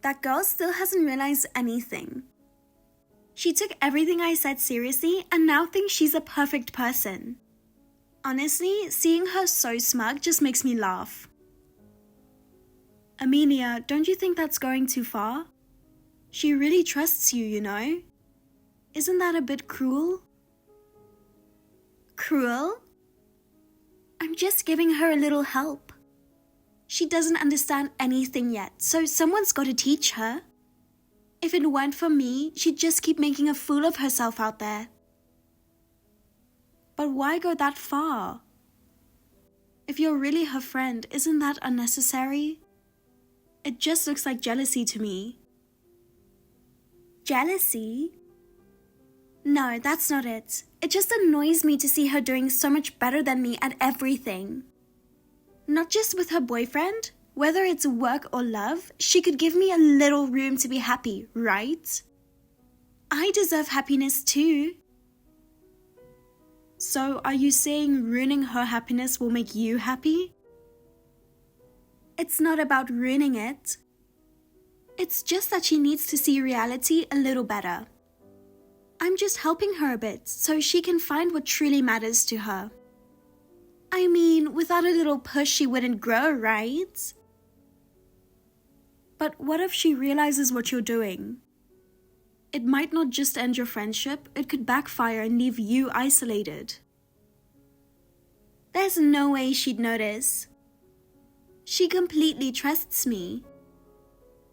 that girl still hasn't realized anything. She took everything I said seriously and now thinks she's a perfect person. Honestly, seeing her so smug just makes me laugh. Amelia, don't you think that's going too far? She really trusts you, you know? Isn't that a bit cruel? Cruel? I'm just giving her a little help. She doesn't understand anything yet, so someone's got to teach her. If it weren't for me, she'd just keep making a fool of herself out there. But why go that far? If you're really her friend, isn't that unnecessary? It just looks like jealousy to me. Jealousy? No, that's not it. It just annoys me to see her doing so much better than me at everything. Not just with her boyfriend. Whether it's work or love, she could give me a little room to be happy, right? I deserve happiness too. So are you saying ruining her happiness will make you happy? It's not about ruining it. It's just that she needs to see reality a little better. I'm just helping her a bit so she can find what truly matters to her. I mean, without a little push she wouldn't grow, right? But what if she realizes what you're doing? It might not just end your friendship, it could backfire and leave you isolated. There's no way she'd notice. She completely trusts me.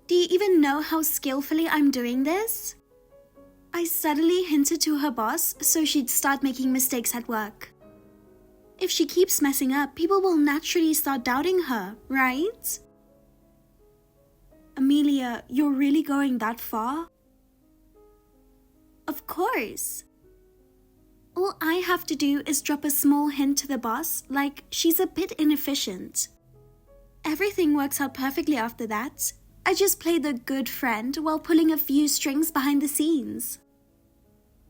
Do you even know how skillfully I'm doing this? I subtly hinted to her boss so she'd start making mistakes at work. If she keeps messing up, people will naturally start doubting her, right? Amelia, you're really going that far? Of course. All I have to do is drop a small hint to the boss, like she's a bit inefficient. Everything works out perfectly after that. I just play the good friend while pulling a few strings behind the scenes.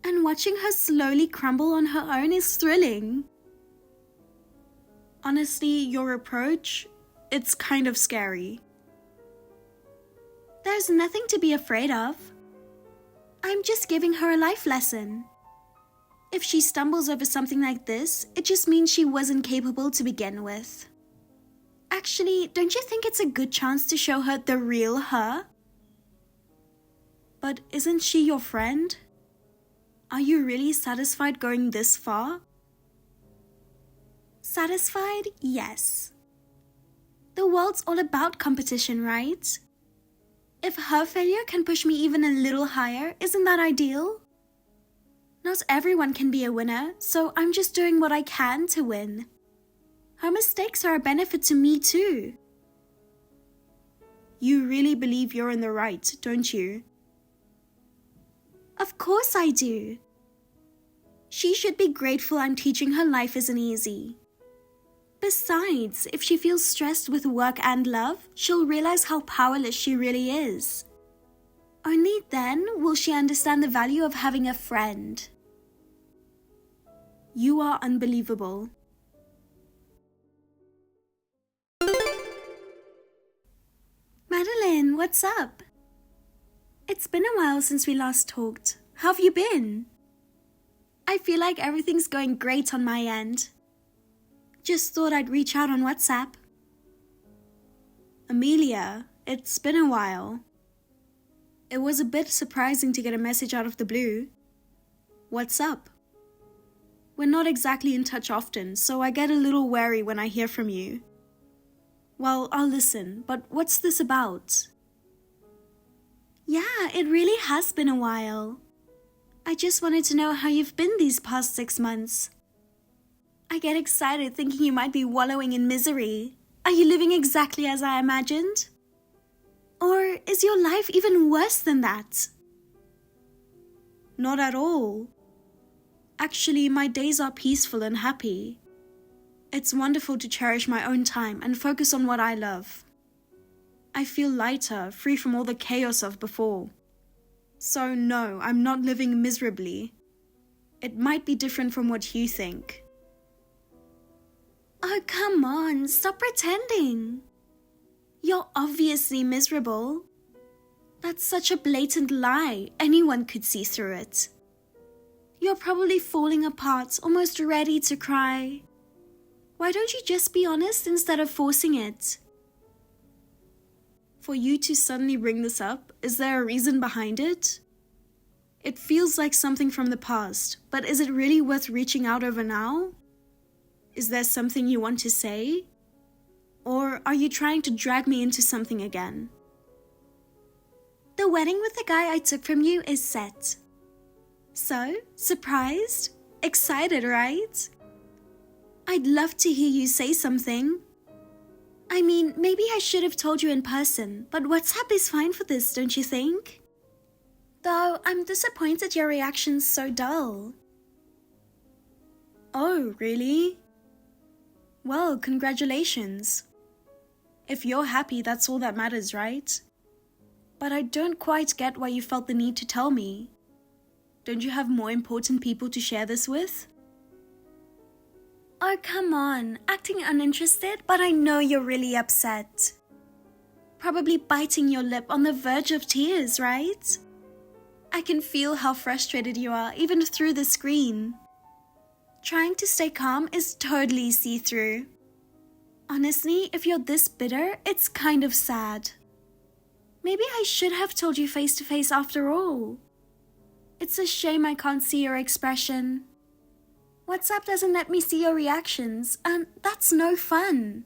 And watching her slowly crumble on her own is thrilling. Honestly, your approach, it's kind of scary. There's nothing to be afraid of. I'm just giving her a life lesson. If she stumbles over something like this, it just means she wasn't capable to begin with. Actually, don't you think it's a good chance to show her the real her? But isn't she your friend? Are you really satisfied going this far? Satisfied? Yes. The world's all about competition, right? If her failure can push me even a little higher, isn't that ideal? Not everyone can be a winner, so I'm just doing what I can to win. Her mistakes are a benefit to me too. You really believe you're in the right, don't you? Of course I do. She should be grateful I'm teaching her life isn't easy. Besides, if she feels stressed with work and love, she'll realize how powerless she really is. Only then will she understand the value of having a friend. You are unbelievable. Madeline, what's up? It's been a while since we last talked. How have you been? I feel like everything's going great on my end. Just thought I'd reach out on WhatsApp. Amelia, it's been a while. It was a bit surprising to get a message out of the blue. What's up? We're not exactly in touch often, so I get a little wary when I hear from you. Well, I'll listen, but what's this about? Yeah, it really has been a while. I just wanted to know how you've been these past 6 months. I get excited thinking you might be wallowing in misery. Are you living exactly as I imagined? Or is your life even worse than that? Not at all. Actually, my days are peaceful and happy. It's wonderful to cherish my own time and focus on what I love. I feel lighter, free from all the chaos of before. So no, I'm not living miserably. It might be different from what you think. Oh, come on, stop pretending. You're obviously miserable. That's such a blatant lie. Anyone could see through it. You're probably falling apart, almost ready to cry. Why don't you just be honest instead of forcing it? For you to suddenly bring this up, is there a reason behind it? It feels like something from the past, but is it really worth reaching out over now? Is there something you want to say? Or are you trying to drag me into something again? The wedding with the guy I took from you is set. So, surprised? Excited, right? I'd love to hear you say something. I mean, maybe I should have told you in person, but WhatsApp is fine for this, don't you think? Though, I'm disappointed your reaction's so dull. Oh, really? Well, congratulations. If you're happy, that's all that matters, right? But I don't quite get why you felt the need to tell me. Don't you have more important people to share this with? Oh, come on, acting uninterested, but I know you're really upset. Probably biting your lip on the verge of tears, right? I can feel how frustrated you are, even through the screen. Trying to stay calm is totally see-through. Honestly, if you're this bitter, it's kind of sad. Maybe I should have told you face-to-face after all. It's a shame I can't see your expression. WhatsApp doesn't let me see your reactions, and that's no fun.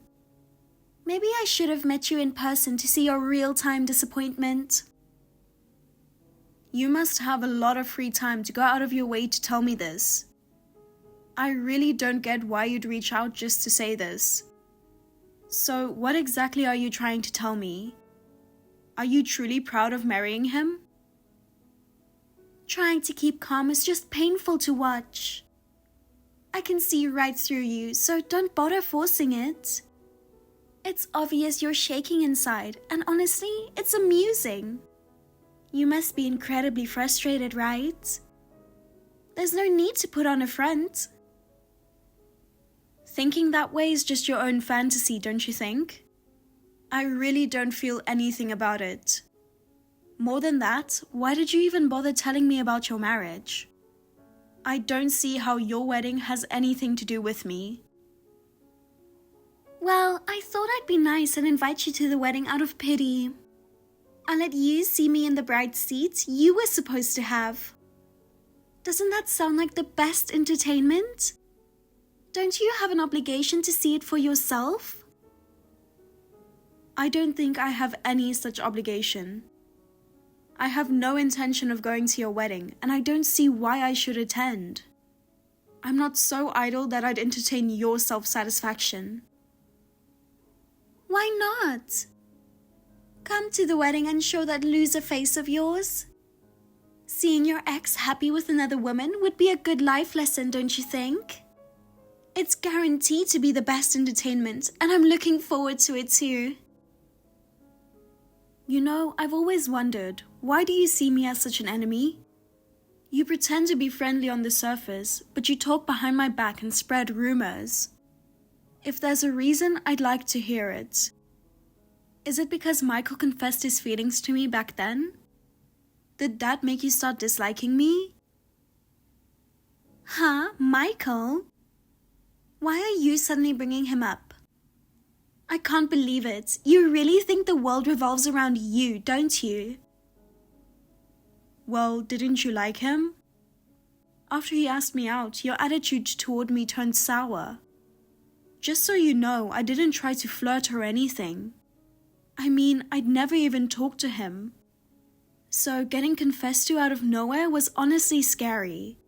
Maybe I should have met you in person to see your real-time disappointment. You must have a lot of free time to go out of your way to tell me this. I really don't get why you'd reach out just to say this. So, what exactly are you trying to tell me? Are you truly proud of marrying him? Trying to keep calm is just painful to watch. I can see right through you, so don't bother forcing it. It's obvious you're shaking inside, and honestly, it's amusing. You must be incredibly frustrated, right? There's no need to put on a front. Thinking that way is just your own fantasy, don't you think? I really don't feel anything about it. More than that, why did you even bother telling me about your marriage? I don't see how your wedding has anything to do with me. Well, I thought I'd be nice and invite you to the wedding out of pity. I let you see me in the bride's seat you were supposed to have. Doesn't that sound like the best entertainment? Don't you have an obligation to see it for yourself? I don't think I have any such obligation. I have no intention of going to your wedding, and I don't see why I should attend. I'm not so idle that I'd entertain your self-satisfaction. Why not? Come to the wedding and show that loser face of yours. Seeing your ex happy with another woman would be a good life lesson, don't you think? It's guaranteed to be the best entertainment, and I'm looking forward to it too. You know, I've always wondered, why do you see me as such an enemy? You pretend to be friendly on the surface, but you talk behind my back and spread rumors. If there's a reason, I'd like to hear it. Is it because Michael confessed his feelings to me back then? Did that make you start disliking me? Huh, Michael? Why are you suddenly bringing him up? I can't believe it. You really think the world revolves around you, don't you? Well, didn't you like him? After he asked me out, your attitude toward me turned sour. Just so you know, I didn't try to flirt or anything. I mean, I'd never even talked to him. So getting confessed to out of nowhere was honestly scary.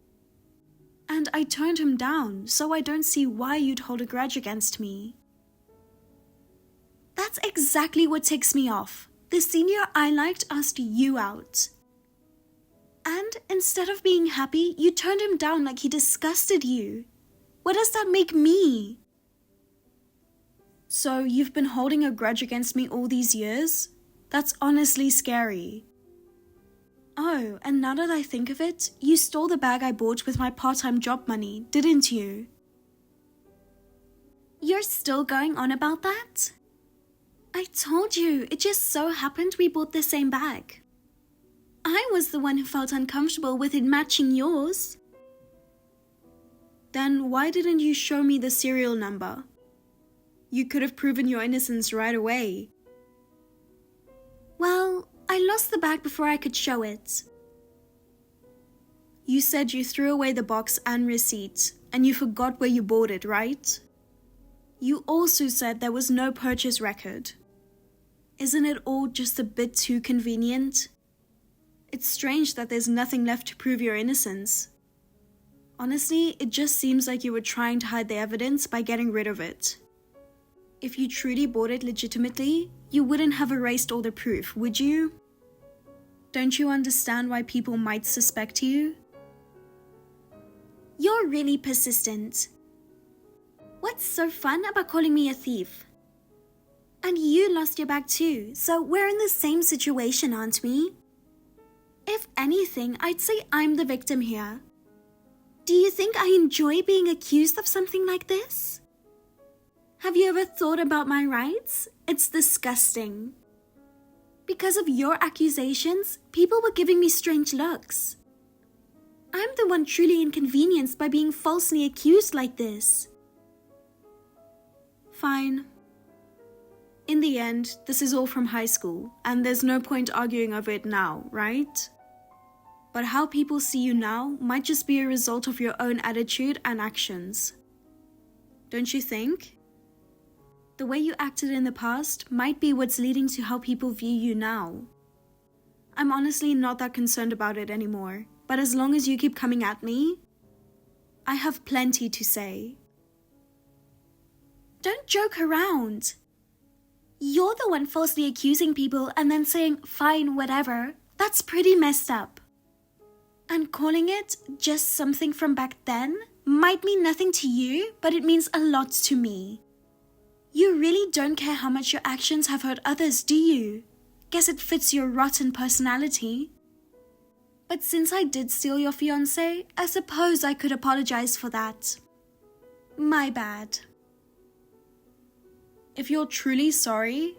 And I turned him down, so I don't see why you'd hold a grudge against me. That's exactly what ticks me off. The senior I liked asked you out. And instead of being happy, you turned him down like he disgusted you. What does that make me? So you've been holding a grudge against me all these years? That's honestly scary. Oh, and now that I think of it, you stole the bag I bought with my part-time job money, didn't you? You're still going on about that? I told you, it just so happened we bought the same bag. I was the one who felt uncomfortable with it matching yours. Then why didn't you show me the serial number? You could have proven your innocence right away. Well, I lost the bag before I could show it. You said you threw away the box and receipt, and you forgot where you bought it, right? You also said there was no purchase record. Isn't it all just a bit too convenient? It's strange that there's nothing left to prove your innocence. Honestly, it just seems like you were trying to hide the evidence by getting rid of it. If you truly bought it legitimately, you wouldn't have erased all the proof, would you? Don't you understand why people might suspect you? You're really persistent. What's so fun about calling me a thief? And you lost your bag too, so we're in the same situation, aren't we? If anything, I'd say I'm the victim here. Do you think I enjoy being accused of something like this? Have you ever thought about my rights? It's disgusting. Because of your accusations, people were giving me strange looks. I'm the one truly inconvenienced by being falsely accused like this. Fine. In the end, this is all from high school, and there's no point arguing over it now, right? But how people see you now might just be a result of your own attitude and actions. Don't you think? The way you acted in the past might be what's leading to how people view you now. I'm honestly not that concerned about it anymore, but as long as you keep coming at me, I have plenty to say. Don't joke around. You're the one falsely accusing people and then saying, fine, whatever. That's pretty messed up. And calling it just something from back then might mean nothing to you, but it means a lot to me. You really don't care how much your actions have hurt others, do you? Guess it fits your rotten personality. But since I did steal your fiancé, I suppose I could apologize for that. My bad. If you're truly sorry,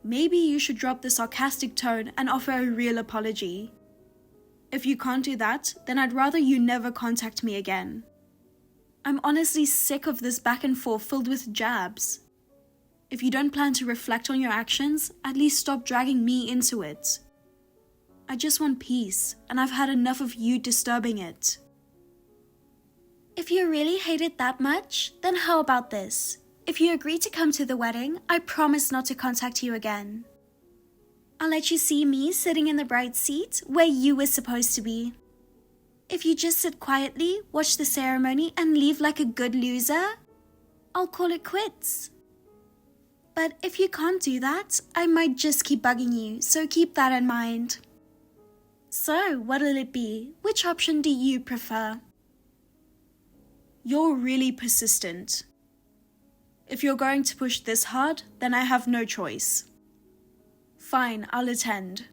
maybe you should drop the sarcastic tone and offer a real apology. If you can't do that, then I'd rather you never contact me again. I'm honestly sick of this back and forth filled with jabs. If you don't plan to reflect on your actions, at least stop dragging me into it. I just want peace, and I've had enough of you disturbing it. If you really hate it that much, then how about this? If you agree to come to the wedding, I promise not to contact you again. I'll let you see me sitting in the bride seat where you were supposed to be. If you just sit quietly, watch the ceremony, and leave like a good loser, I'll call it quits. But if you can't do that, I might just keep bugging you, so keep that in mind. So, what'll it be? Which option do you prefer? You're really persistent. If you're going to push this hard, then I have no choice. Fine, I'll attend.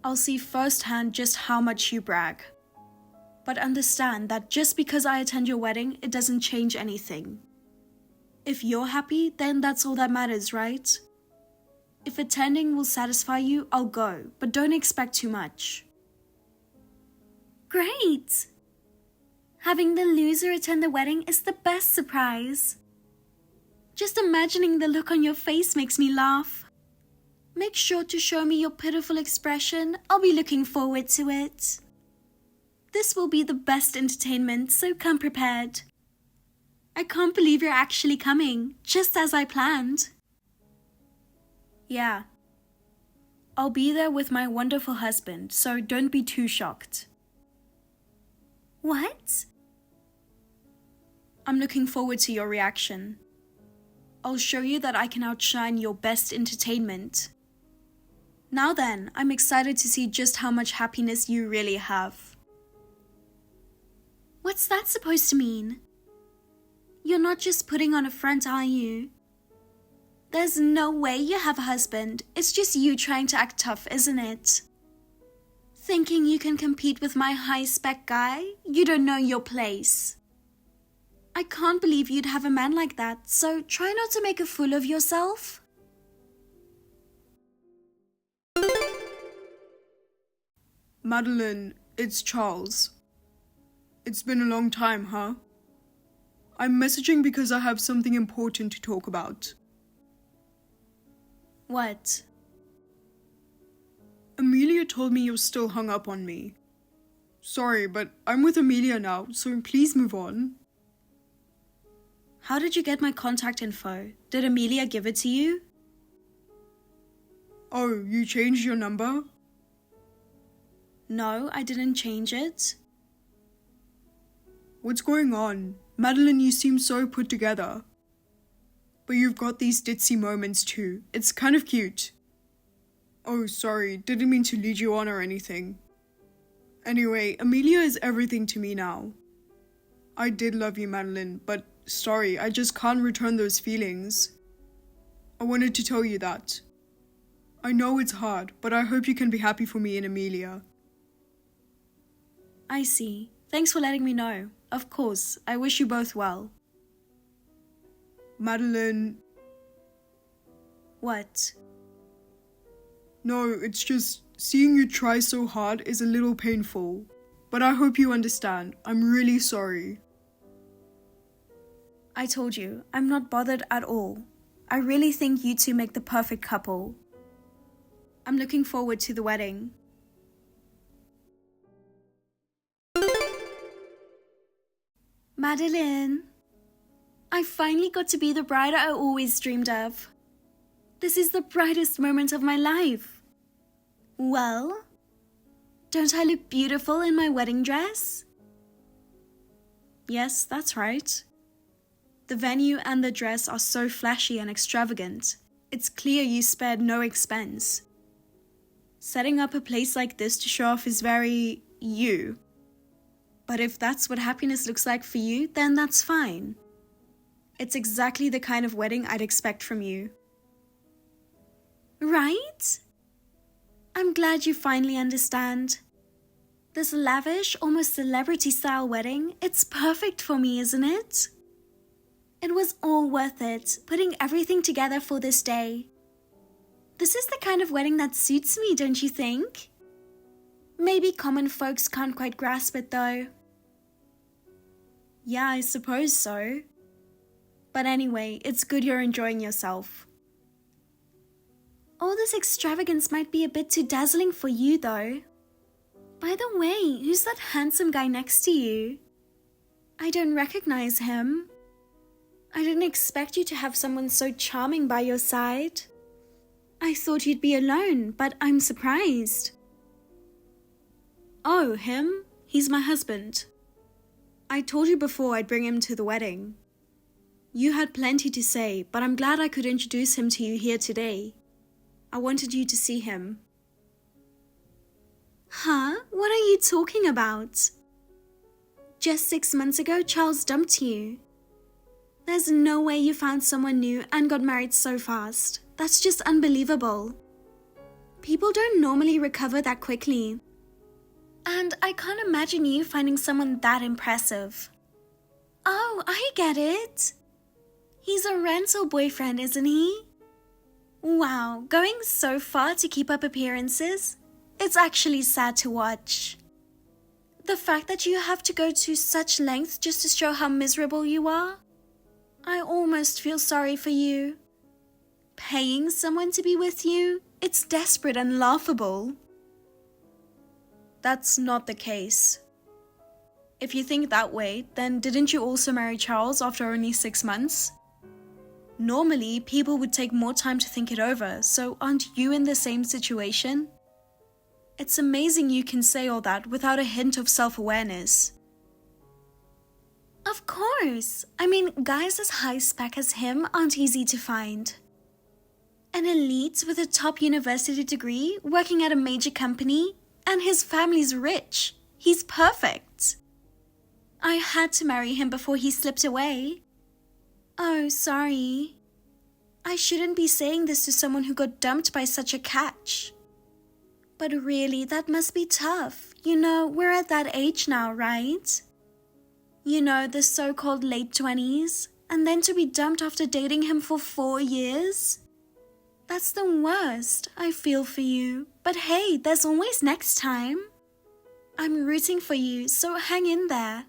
I'll see firsthand just how much you brag. But understand that just because I attend your wedding, it doesn't change anything. If you're happy, then that's all that matters, right? If attending will satisfy you, I'll go, but don't expect too much. Great! Having the loser attend the wedding is the best surprise. Just imagining the look on your face makes me laugh. Make sure to show me your pitiful expression. I'll be looking forward to it. This will be the best entertainment, so come prepared. I can't believe you're actually coming, just as I planned. Yeah. I'll be there with my wonderful husband, so don't be too shocked. What? I'm looking forward to your reaction. I'll show you that I can outshine your best entertainment. Now then, I'm excited to see just how much happiness you really have. What's that supposed to mean? You're not just putting on a front, are you? There's no way you have a husband. It's just you trying to act tough, isn't it? Thinking you can compete with my high-spec guy? You don't know your place. I can't believe you'd have a man like that, so try not to make a fool of yourself. Madeline, it's Charles. It's been a long time, huh? I'm messaging because I have something important to talk about. What? Amelia told me you're still hung up on me. Sorry, but I'm with Amelia now, so please move on. How did you get my contact info? Did Amelia give it to you? Oh, you changed your number? No, I didn't change it. What's going on? Madeline, you seem so put together. But you've got these ditzy moments too. It's kind of cute. Oh, sorry, didn't mean to lead you on or anything. Anyway, Amelia is everything to me now. I did love you, Madeline, but sorry, I just can't return those feelings. I wanted to tell you that. I know it's hard, but I hope you can be happy for me and Amelia. I see. Thanks for letting me know. Of course, I wish you both well. Madeline... What? No, it's just seeing you try so hard is a little painful. But I hope you understand. I'm really sorry. I told you, I'm not bothered at all. I really think you two make the perfect couple. I'm looking forward to the wedding. Madeline, I finally got to be the bride I always dreamed of. This is the brightest moment of my life. Well, don't I look beautiful in my wedding dress? Yes, that's right. The venue and the dress are so flashy and extravagant. It's clear you spared no expense. Setting up a place like this to show off is very you. But if that's what happiness looks like for you, then that's fine. It's exactly the kind of wedding I'd expect from you. Right? I'm glad you finally understand. This lavish, almost celebrity-style wedding, it's perfect for me, isn't it? It was all worth it, putting everything together for this day. This is the kind of wedding that suits me, don't you think? Maybe common folks can't quite grasp it though. Yeah, I suppose so. But anyway, it's good you're enjoying yourself. All this extravagance might be a bit too dazzling for you though. By the way, who's that handsome guy next to you? I don't recognize him. I didn't expect you to have someone so charming by your side. I thought you'd be alone, but I'm surprised. Oh, him? He's my husband. I told you before I'd bring him to the wedding. You had plenty to say, but I'm glad I could introduce him to you here today. I wanted you to see him. Huh? What are you talking about? Just 6 months ago, Charles dumped you. There's no way you found someone new and got married so fast. That's just unbelievable. People don't normally recover that quickly. And I can't imagine you finding someone that impressive. Oh, I get it. He's a rental boyfriend, isn't he? Wow, going so far to keep up appearances? It's actually sad to watch. The fact that you have to go to such lengths just to show how miserable you are? I almost feel sorry for you. Paying someone to be with you? It's desperate and laughable. That's not the case. If you think that way, then didn't you also marry Charles after only 6 months? Normally, people would take more time to think it over, so aren't you in the same situation? It's amazing you can say all that without a hint of self-awareness. Of course! I mean, guys as high spec as him aren't easy to find. An elite with a top university degree, working at a major company, and his family's rich. He's perfect. I had to marry him before he slipped away. Oh, sorry. I shouldn't be saying this to someone who got dumped by such a catch. But really, that must be tough. You know, we're at that age now, right? You know, the so-called late 20s, and then to be dumped after dating him for 4 years? That's the worst. I feel for you. But hey, there's always next time. I'm rooting for you, so hang in there.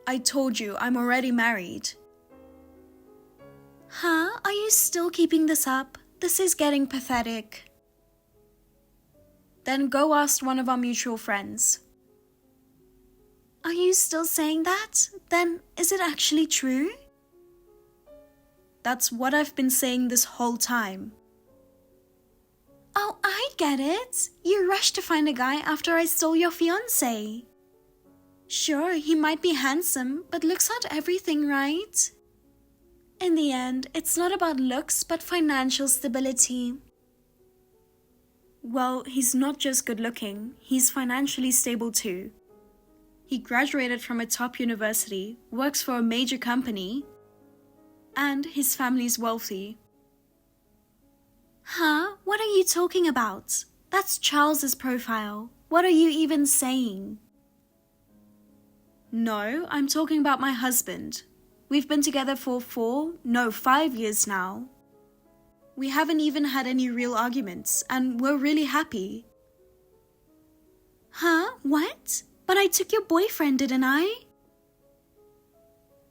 I told you, I'm already married. Huh? Are you still keeping this up? This is getting pathetic. Then go ask one of our mutual friends. Are you still saying that? Then is it actually true? That's what I've been saying this whole time. Oh, I get it. You rushed to find a guy after I stole your fiancé. Sure, he might be handsome, but looks aren't everything, right? In the end, it's not about looks, but financial stability. Well, he's not just good looking, he's financially stable too. He graduated from a top university, works for a major company, and his family's wealthy. Huh? What are you talking about? That's Charles's profile. What are you even saying? No, I'm talking about my husband. We've been together for 5 years now. We haven't even had any real arguments, and we're really happy. Huh? What? But I took your boyfriend, didn't I?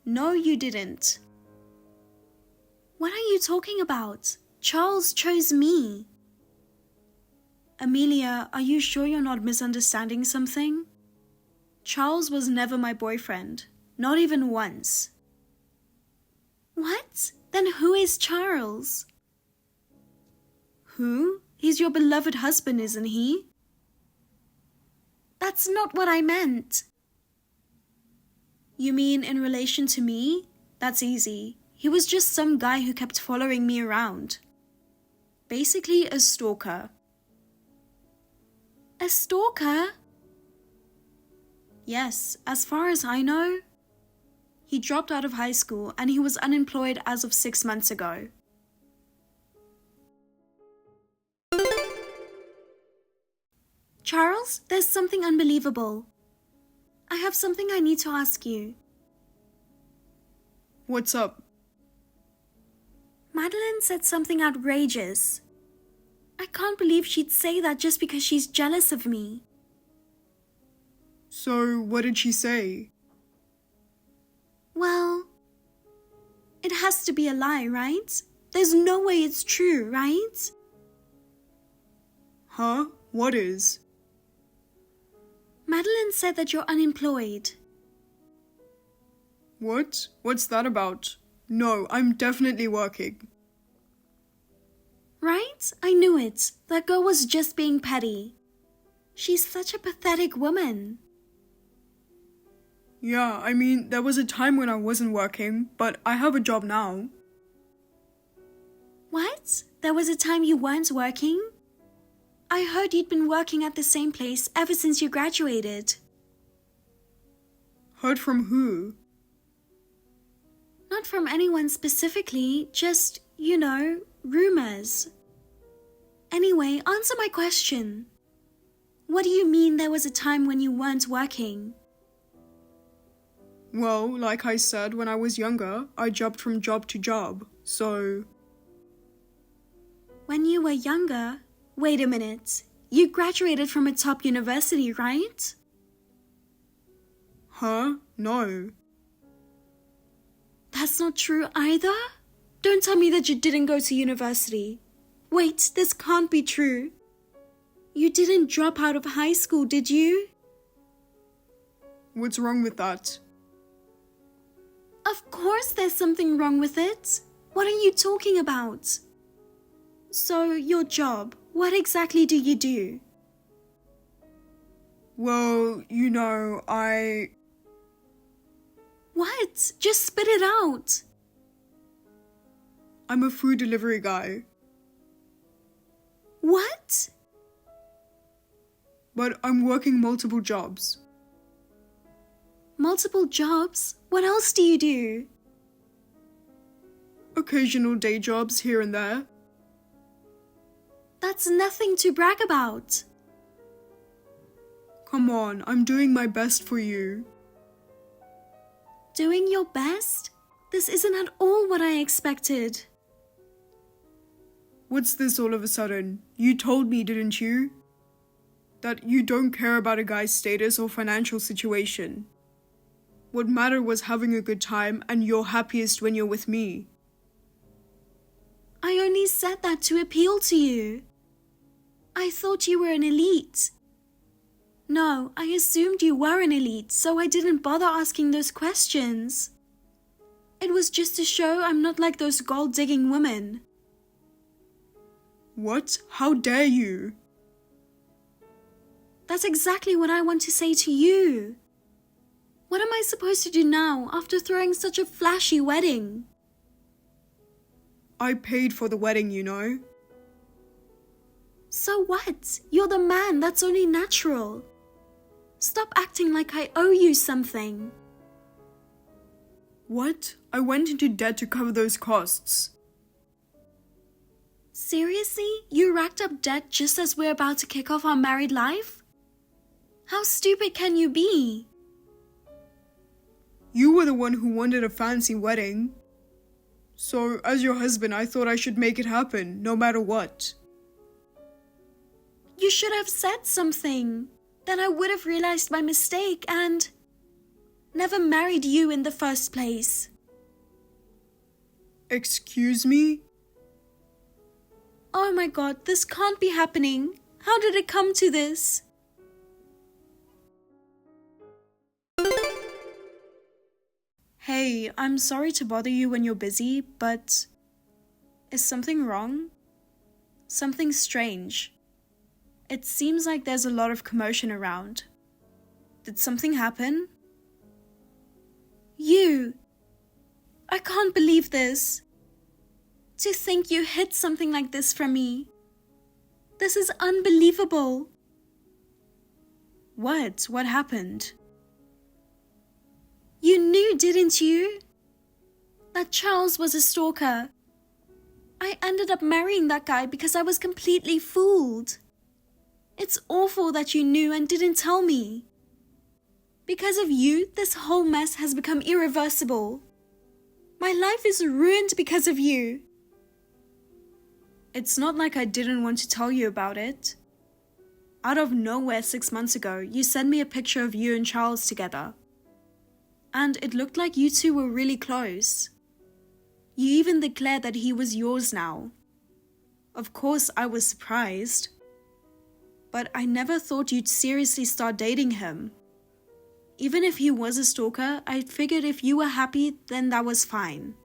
No, you didn't. What are you talking about? Charles chose me. Amelia, are you sure you're not misunderstanding something? Charles was never my boyfriend, not even once. What? Then who is Charles? Who? He's your beloved husband, isn't he? That's not what I meant. You mean in relation to me? That's easy. He was just some guy who kept following me around. Basically a stalker. A stalker? Yes, as far as I know. He dropped out of high school and he was unemployed as of 6 months ago. Charles, there's something unbelievable. I have something I need to ask you. What's up? Madeline said something outrageous. I can't believe she'd say that just because she's jealous of me. So, what did she say? Well, it has to be a lie, right? There's no way it's true, right? Huh? What is? Madeline said that you're unemployed. What? What's that about? No, I'm definitely working. Right? I knew it. That girl was just being petty. She's such a pathetic woman. Yeah, I mean, there was a time when I wasn't working, but I have a job now. What? There was a time you weren't working? I heard you'd been working at the same place ever since you graduated. Heard from who? Not from anyone specifically, just, rumors. Anyway, answer my question. What do you mean there was a time when you weren't working? Well, like I said, when I was younger, I jumped from job to job, so... When you were younger? Wait a minute. You graduated from a top university, right? Huh? No. That's not true either? Don't tell me that you didn't go to university. Wait, this can't be true. You didn't drop out of high school, did you? What's wrong with that? Of course there's something wrong with it. What are you talking about? So, your job, what exactly do you do? Well, What? Just spit it out. I'm a food delivery guy. What? But I'm working multiple jobs. Multiple jobs? What else do you do? Occasional day jobs here and there. That's nothing to brag about. Come on, I'm doing my best for you. Doing your best? This isn't at all what I expected. What's this all of a sudden? You told me, didn't you? That you don't care about a guy's status or financial situation. What mattered was having a good time, and you're happiest when you're with me. I only said that to appeal to you. I thought you were an elite. No, I assumed you were an elite, so I didn't bother asking those questions. It was just to show I'm not like those gold-digging women. What? How dare you? That's exactly what I want to say to you. What am I supposed to do now after throwing such a flashy wedding? I paid for the wedding, you know. So what? You're the man, that's only natural. Stop acting like I owe you something. What? I went into debt to cover those costs. Seriously? You racked up debt just as we're about to kick off our married life? How stupid can you be? You were the one who wanted a fancy wedding. So, as your husband, I thought I should make it happen, no matter what. You should have said something. Then I would have realized my mistake and never married you in the first place. Excuse me? Oh my god, this can't be happening. How did it come to this? Hey, I'm sorry to bother you when you're busy, but is something wrong? Something strange. It seems like there's a lot of commotion around. Did something happen? You! I can't believe this. To think you hid something like this from me. This is unbelievable. What? What happened? You knew, didn't you? That Charles was a stalker. I ended up marrying that guy because I was completely fooled. It's awful that you knew and didn't tell me. Because of you, this whole mess has become irreversible. My life is ruined because of you. It's not like I didn't want to tell you about it. Out of nowhere 6 months ago, you sent me a picture of you and Charles together. And it looked like you two were really close. You even declared that he was yours now. Of course, I was surprised. But I never thought you'd seriously start dating him. Even if he was a stalker, I figured if you were happy, then that was fine.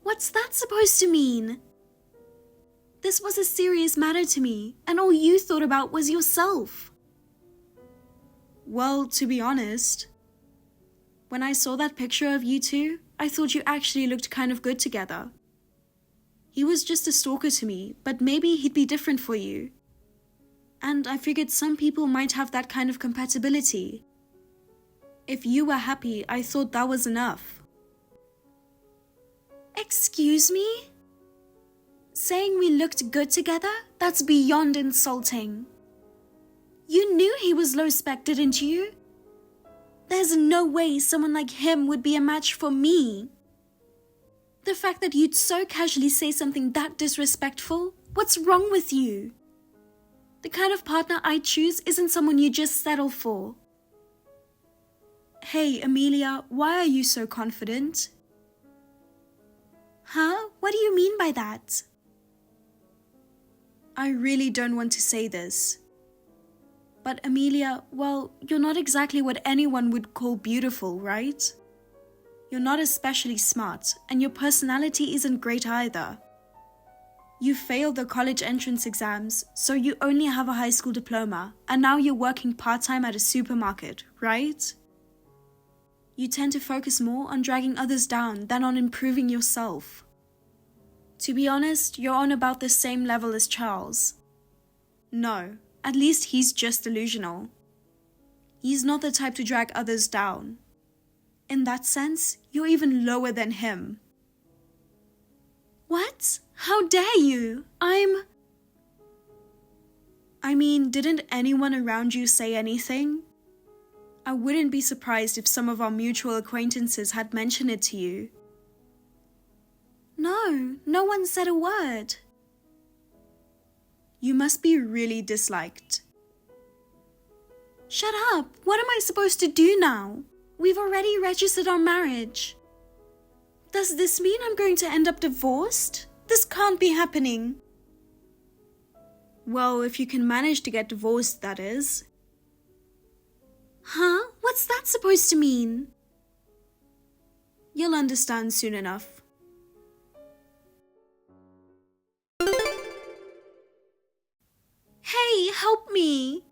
What's that supposed to mean? This was a serious matter to me, and all you thought about was yourself. Well, to be honest, when I saw that picture of you two, I thought you actually looked kind of good together. He was just a stalker to me, but maybe he'd be different for you. And I figured some people might have that kind of compatibility. If you were happy, I thought that was enough. Excuse me? Saying we looked good together? That's beyond insulting. You knew he was low spec, didn't you? There's no way someone like him would be a match for me. The fact that you'd so casually say something that disrespectful, what's wrong with you? The kind of partner I choose isn't someone you just settle for. Hey, Amelia, why are you so confident? Huh? What do you mean by that? I really don't want to say this. But Amelia, well, you're not exactly what anyone would call beautiful, right? You're not especially smart, and your personality isn't great either. You failed the college entrance exams, so you only have a high school diploma, and now you're working part-time at a supermarket, right? You tend to focus more on dragging others down than on improving yourself. To be honest, you're on about the same level as Charles. No, at least he's just delusional. He's not the type to drag others down. In that sense, you're even lower than him. What? How dare you? I mean, didn't anyone around you say anything? I wouldn't be surprised if some of our mutual acquaintances had mentioned it to you. No one said a word. You must be really disliked. Shut up! What am I supposed to do now? We've already registered our marriage. Does this mean I'm going to end up divorced? This can't be happening. Well, if you can manage to get divorced, that is. Huh? What's that supposed to mean? You'll understand soon enough. Hey, help me!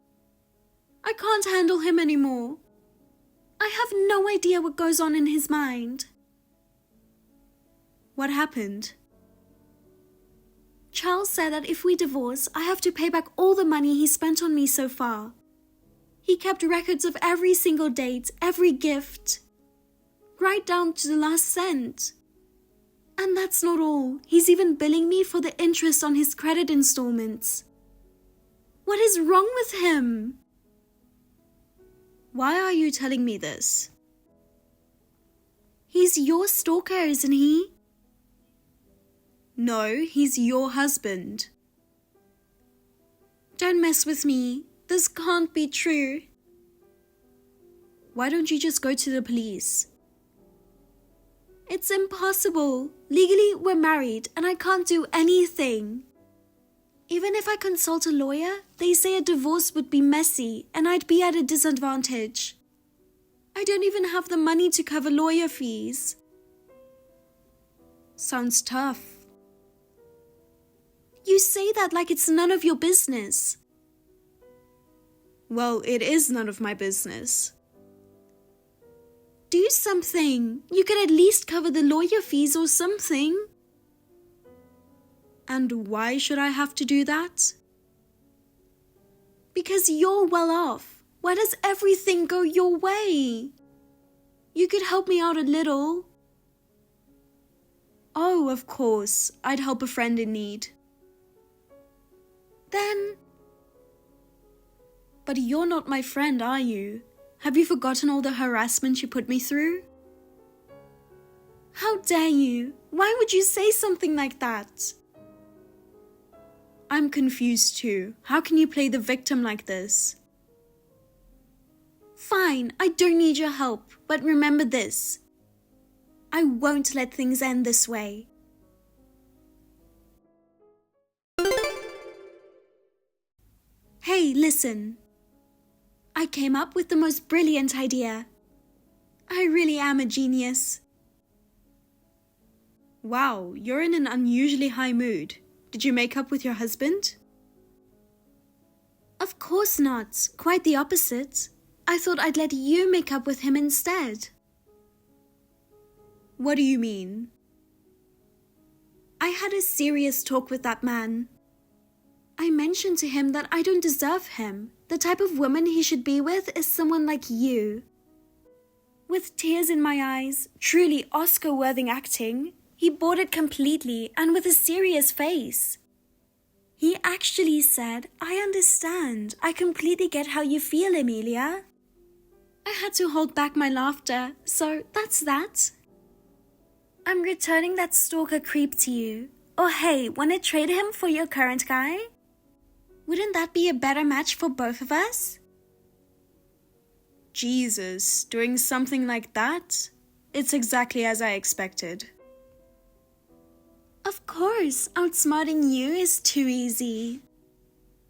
I can't handle him anymore. I have no idea what goes on in his mind. What happened? Charles said that if we divorce, I have to pay back all the money he spent on me so far. He kept records of every single date, every gift, right down to the last cent. And that's not all. He's even billing me for the interest on his credit installments. What is wrong with him? Why are you telling me this? He's your stalker, isn't he? No, he's your husband. Don't mess with me. This can't be true. Why don't you just go to the police? It's impossible. Legally, we're married and I can't do anything. Even if I consult a lawyer, they say a divorce would be messy and I'd be at a disadvantage. I don't even have the money to cover lawyer fees. Sounds tough. You say that like it's none of your business. Well, it is none of my business. Do something. You could at least cover the lawyer fees or something. And why should I have to do that? Because you're well off. Why does everything go your way? You could help me out a little. Oh, of course. I'd help a friend in need. Then... But you're not my friend, are you? Have you forgotten all the harassment you put me through? How dare you? Why would you say something like that? I'm confused too. How can you play the victim like this? Fine, I don't need your help, but remember this. I won't let things end this way. Hey, listen. I came up with the most brilliant idea. I really am a genius. Wow, you're in an unusually high mood. Did you make up with your husband? Of course not. Quite the opposite. I thought I'd let you make up with him instead. What do you mean? I had a serious talk with that man. I mentioned to him that I don't deserve him. The type of woman he should be with is someone like you. With tears in my eyes, truly Oscar-worthy acting, he bought it completely and with a serious face. He actually said, I understand. I completely get how you feel, Emilia. I had to hold back my laughter, so that's that. I'm returning that stalker creep to you. Or hey, wanna trade him for your current guy? Wouldn't that be a better match for both of us? Jesus, doing something like that? It's exactly as I expected. Of course, outsmarting you is too easy.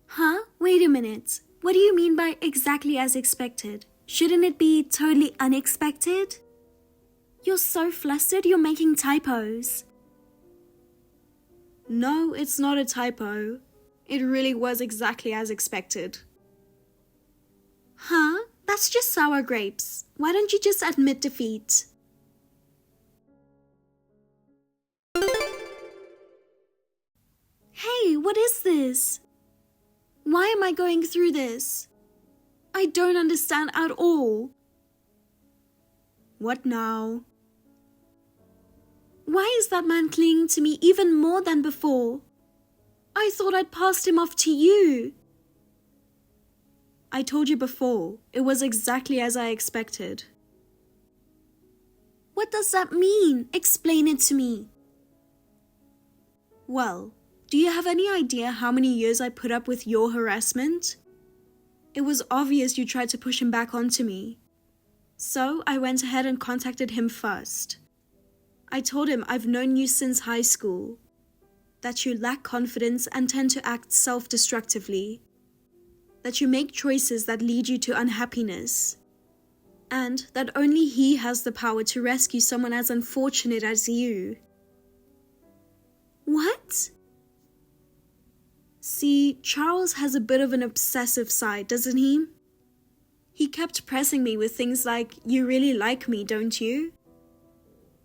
Huh? Wait a minute. What do you mean by exactly as expected? Shouldn't it be totally unexpected? You're so flustered you're making typos. No, it's not a typo. It really was exactly as expected. Huh? That's just sour grapes. Why don't you just admit defeat? Hey, what is this? Why am I going through this? I don't understand at all. What now? Why is that man clinging to me even more than before? I thought I'd passed him off to you. I told you before, it was exactly as I expected. What does that mean? Explain it to me. Well, Do you have any idea how many years I put up with your harassment? It was obvious you tried to push him back onto me. So I went ahead and contacted him first. I told him I've known you since high school, that you lack confidence and tend to act self-destructively, that you make choices that lead you to unhappiness, and that only he has the power to rescue someone as unfortunate as you. What? See, Charles has a bit of an obsessive side, doesn't he? He kept pressing me with things like, "You really like me, don't you?"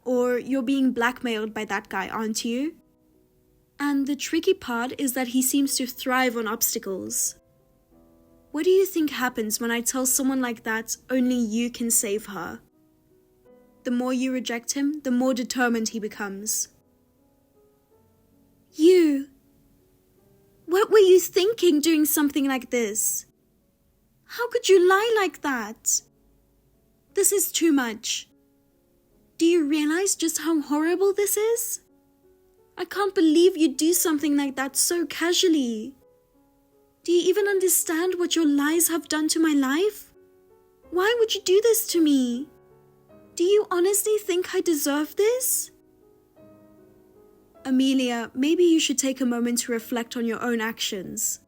Or, "You're being blackmailed by that guy, aren't you?" And the tricky part is that he seems to thrive on obstacles. What do you think happens when I tell someone like that only you can save her? The more you reject him, the more determined he becomes. You! What were you thinking doing something like this? How could you lie like that? This is too much. Do you realize just how horrible this is? I can't believe you'd do something like that so casually. Do you even understand what your lies have done to my life? Why would you do this to me? Do you honestly think I deserve this? Amelia, maybe you should take a moment to reflect on your own actions.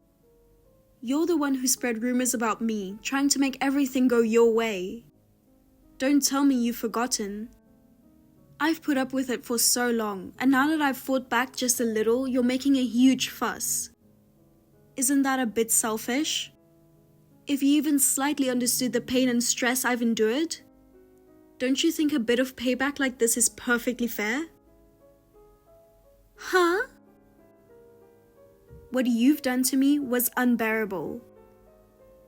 You're the one who spread rumors about me, trying to make everything go your way. Don't tell me you've forgotten. I've put up with it for so long, and now that I've fought back just a little, you're making a huge fuss. Isn't that a bit selfish? If you even slightly understood the pain and stress I've endured, don't you think a bit of payback like this is perfectly fair? Huh? What you've done to me was unbearable.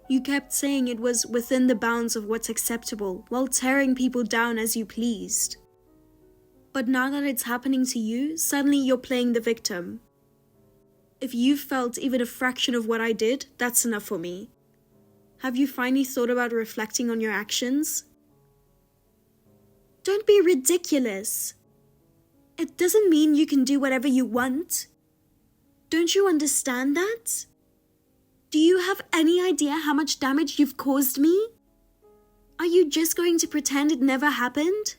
You kept saying it was within the bounds of what's acceptable, while tearing people down as you pleased. But now that it's happening to you, suddenly you're playing the victim. If you've felt even a fraction of what I did, that's enough for me. Have you finally thought about reflecting on your actions? Don't be ridiculous. It doesn't mean you can do whatever you want. Don't you understand that? Do you have any idea how much damage you've caused me? Are you just going to pretend it never happened?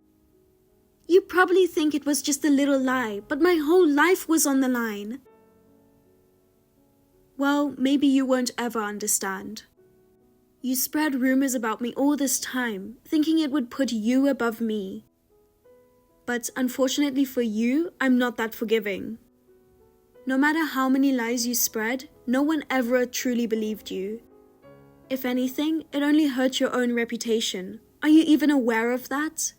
You probably think it was just a little lie, but my whole life was on the line. Well, maybe you won't ever understand. You spread rumors about me all this time, thinking it would put you above me. But unfortunately for you, I'm not that forgiving. No matter how many lies you spread, no one ever truly believed you. If anything, it only hurt your own reputation. Are you even aware of that?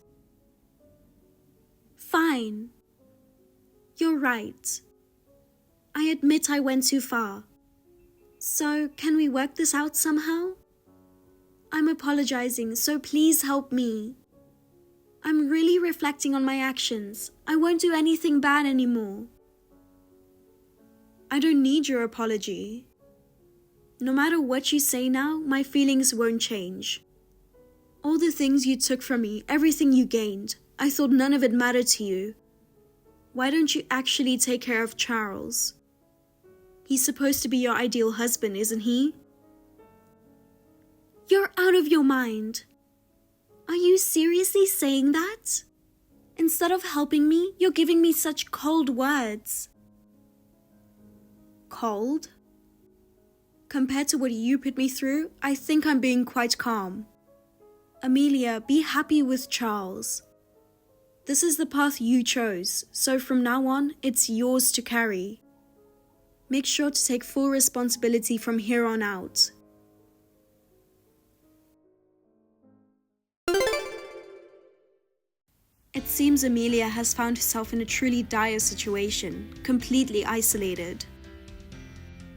Fine. You're right. I admit I went too far. So, can we work this out somehow? I'm apologizing, so please help me. I'm really reflecting on my actions. I won't do anything bad anymore. I don't need your apology. No matter what you say now, my feelings won't change. All the things you took from me, everything you gained, I thought none of it mattered to you. Why don't you actually take care of Charles? He's supposed to be your ideal husband, isn't he? You're out of your mind. Are you seriously saying that? Instead of helping me, you're giving me such cold words. Cold? Compared to what you put me through, I think I'm being quite calm. Amelia, be happy with Charles. This is the path you chose, so from now on, it's yours to carry. Make sure to take full responsibility from here on out. It seems Amelia has found herself in a truly dire situation, completely isolated.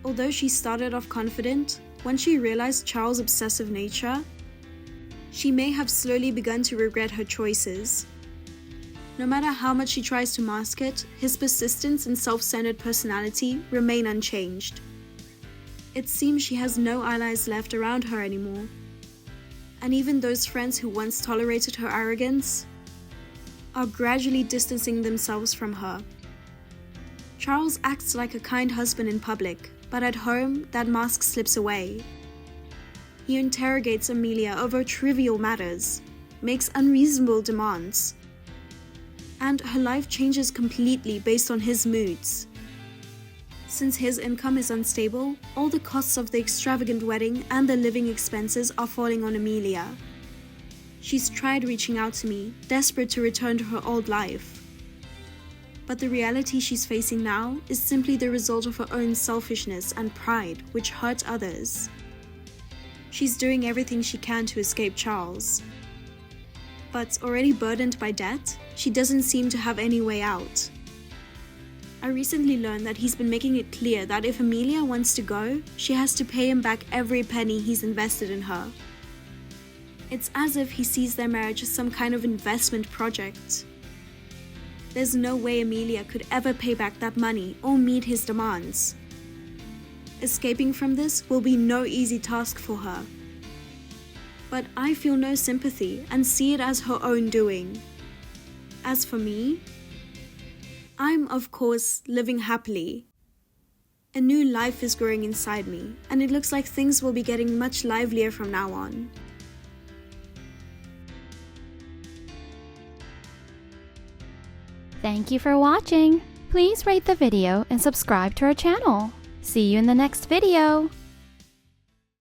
Although she started off confident, when she realized Charles' obsessive nature, she may have slowly begun to regret her choices. No matter how much she tries to mask it, his persistence and self-centered personality remain unchanged. It seems she has no allies left around her anymore. And even those friends who once tolerated her arrogance are gradually distancing themselves from her. Charles acts like a kind husband in public, but at home, that mask slips away. He interrogates Amelia over trivial matters, makes unreasonable demands, and her life changes completely based on his moods. Since his income is unstable, all the costs of the extravagant wedding and the living expenses are falling on Amelia. She's tried reaching out to me, desperate to return to her old life. But the reality she's facing now is simply the result of her own selfishness and pride, which hurt others. She's doing everything she can to escape Charles. But already burdened by debt, she doesn't seem to have any way out. I recently learned that he's been making it clear that if Amelia wants to go, she has to pay him back every penny he's invested in her. It's as if he sees their marriage as some kind of investment project. There's no way Amelia could ever pay back that money or meet his demands. Escaping from this will be no easy task for her. But I feel no sympathy and see it as her own doing. As for me, I'm, of course, living happily. A new life is growing inside me, and it looks like things will be getting much livelier from now on. Thank you for watching. Please rate the video and subscribe to our channel. See you in the next video.